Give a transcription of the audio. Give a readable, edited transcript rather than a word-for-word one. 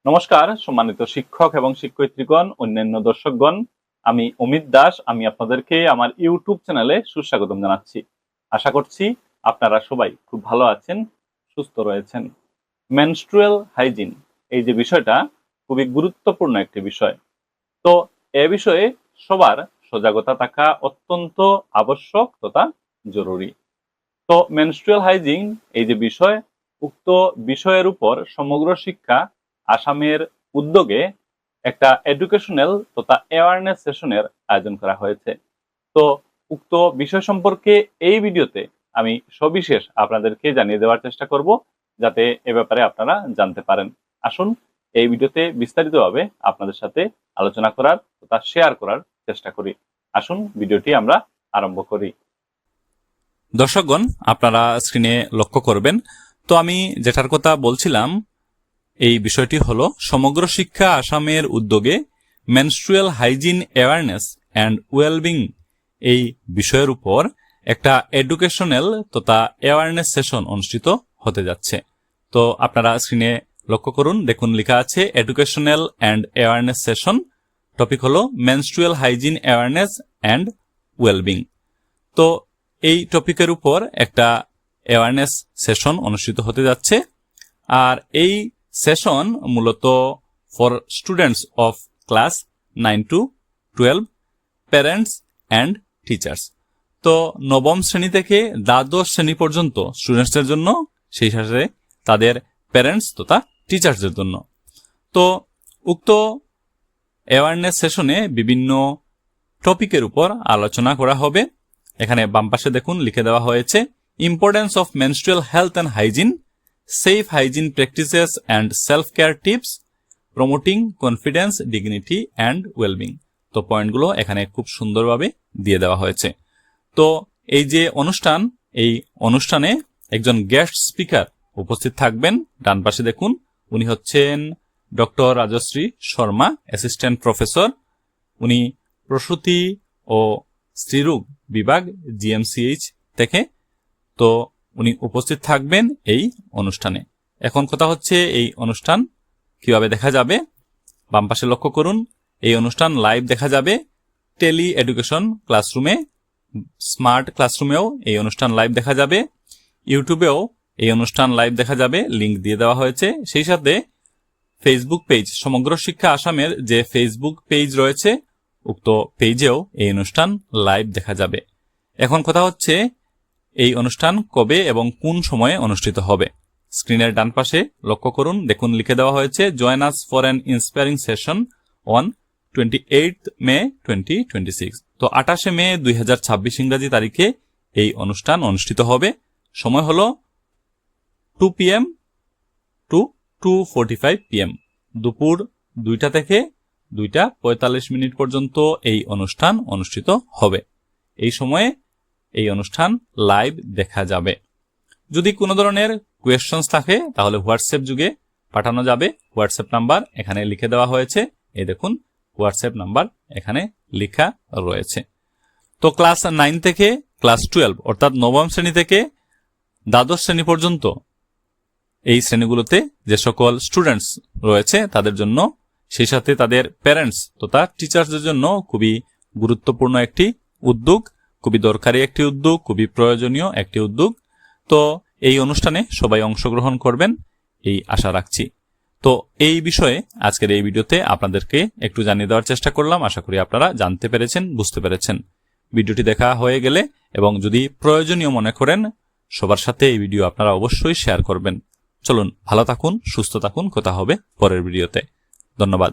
নমস্কার সম্মানিত শিক্ষক এবং শিক্ষয়িত্রীগণ, অন্যান্য দর্শকগণ, আমি অমিত দাস। আমি আপনাদেরকে আমার ইউটিউব চ্যানেলে সুস্বাগতম জানাচ্ছি। আশা করছি আপনারা সবাই খুব ভালো আছেন, সুস্থ রয়েছেন। মেনস্ট্রুয়াল হাইজিন এই যে বিষয়টা খুবই গুরুত্বপূর্ণ একটি বিষয়। তো এ বিষয়ে সবার সজাগতা থাকা অত্যন্ত আবশ্যক তথা জরুরি। তো মেনস্ট্রুয়াল হাইজিন এই যে বিষয়, উক্ত বিষয়ের উপর সমগ্র শিক্ষা আসামের উদ্যোগে একটা এডুকেশনাল তথা অ্যাওয়ারনেস সেশনের আয়োজন করা হয়েছে। তো উক্ত বিষয় সম্পর্কে এই ভিডিওতে আমি সবিশেষ আপনাদেরকে জানিয়ে দেওয়ার চেষ্টা করব, যাতে এ ব্যাপারে আপনারা জানতে পারেন। আসুন এই ভিডিওতে বিস্তারিতভাবে আপনাদের সাথে আলোচনা করার তথা শেয়ার করার চেষ্টা করি। আসুন ভিডিওটি আমরা আরম্ভ করি। দর্শকগণ, আপনারা স্ক্রিনে লক্ষ্য করবেন। তো আমি যেটার কথা বলছিলাম, এই বিষয়টি হলো সমগ্র শিক্ষা আসামের উদ্যোগে menstrual hygiene awareness and wellbeing এই বিষয়ের উপর একটা এডুকেশনাল তথা অ্যাওয়ারনেস সেশন অনুষ্ঠিত হতে যাচ্ছে। তো আপনারা স্ক্রিনে লক্ষ্য করুন, দেখুন লেখা আছে educational and awareness session. Topic হলো menstrual hygiene awareness and wellbeing. তো এই টপিকের উপর একটা অ্যাওয়ারনেস সেশন অনুষ্ঠিত হতে যাচ্ছে। আর এই সেশন মূলত for students of class 9 to 12, parents and teachers. তো নবম শ্রেণী থেকে দ্বাদশ শ্রেণী পর্যন্ত স্টুডেন্টসদের জন্য, সেই সাথে তাদের প্যারেন্টস তথা টিচার্সদের জন্য। তো উক্ত অ্যাওয়ারনেস সেশনে বিভিন্ন টপিকের উপর আলোচনা করা হবে। এখানে বাম পাশে দেখুন লিখে দেওয়া হয়েছে importance of menstrual health and hygiene, safe hygiene practices and self care tips, promoting confidence, dignity and wellbeing. তো পয়েন্টগুলো এখানে খুব সুন্দরভাবে দিয়ে দেওয়া হয়েছে। তো এই যে অনুষ্ঠান, এই অনুষ্ঠানে একজন গেস্ট স্পিকার উপস্থিত থাকবেন। ডান পাশে দেখুন, উনি হচ্ছেন doctor Rajashree Sharma, assistant professor. উনি প্রসূতি ও স্ত্রীরোগ বিভাগ জিএমসিএইচ থেকে। তো উনি উপস্থিত থাকবেন এই অনুষ্ঠানে। এখন কথা হচ্ছে এই অনুষ্ঠান কিভাবে দেখা যাবে। বাম পাশে লক্ষ্য করুন, এই অনুষ্ঠান লাইভ দেখা যাবে টেলি এডুকেশন ক্লাসরুমে, স্মার্ট ক্লাসরুমেও এই অনুষ্ঠান লাইভ দেখা যাবে, ইউটিউবেও এই অনুষ্ঠান লাইভ দেখা যাবে, লিংক দিয়ে দেওয়া হয়েছে। সেই সাথে ফেসবুক পেজ, সমগ্র শিক্ষা আসামের যে ফেসবুক পেজ রয়েছে, উক্ত পেজেও এই অনুষ্ঠান লাইভ দেখা যাবে। এখন কথা হচ্ছে এই অনুষ্ঠান কবে এবং কোন সময়ে অনুষ্ঠিত হবে। স্ক্রিনের ডান পাশে লক্ষ্য করুন, দেখুন লিখে দেওয়া হয়েছে join us for an inspiring session on 28 মে 2026। তো 28 মে 2026 ইংরাজি তারিখে এই অনুষ্ঠান অনুষ্ঠিত হবে। সময় হলো 2 PM to 2:45 PM, দুপুর 2টা থেকে 2:45 পর্যন্ত এই অনুষ্ঠান অনুষ্ঠিত হবে। এই সময়ে এই অনুষ্ঠান লাইভ দেখা যাবে। যদি কোনো ধরনের কোয়েশ্চনস থাকে তাহলে হোয়াটসঅ্যাপ যুগে পাঠানো যাবে। হোয়াটসঅ্যাপ নাম্বার এখানে লিখে দেওয়া হয়েছে। এই দেখুন হোয়াটসঅ্যাপ নাম্বার এখানে লেখা রয়েছে। তো ক্লাস 9 থেকে ক্লাস 12 অর্থাৎ নবম শ্রেণী থেকে দ্বাদশ শ্রেণী পর্যন্ত এই শ্রেণীগুলোতে যে সকল স্টুডেন্টস রয়েছে তাদের জন্য, সেই সাথে তাদের প্যারেন্টস তথা টিচার্সদের জন্য খুবই গুরুত্বপূর্ণ একটি উদ্যোগ, খুবই দরকারি একটি উদ্যোগ, খুবই প্রয়োজনীয় একটি উদ্যোগ। তো এই অনুষ্ঠানে সবাই অংশগ্রহণ করবেন এই আশা রাখছি। তো এই বিষয়ে আজকের এই ভিডিওতে আপনাদেরকে একটু জানিয়ে দেওয়ার চেষ্টা করলাম। আশা করি আপনারা জানতে পেরেছেন, বুঝতে পেরেছেন। ভিডিওটি দেখা হয়ে গেলে এবং যদি প্রয়োজনীয় মনে করেন, সবার সাথে এই ভিডিও আপনারা অবশ্যই শেয়ার করবেন। চলুন ভালো থাকুন, সুস্থ থাকুন, কথা হবে পরের ভিডিওতে। ধন্যবাদ।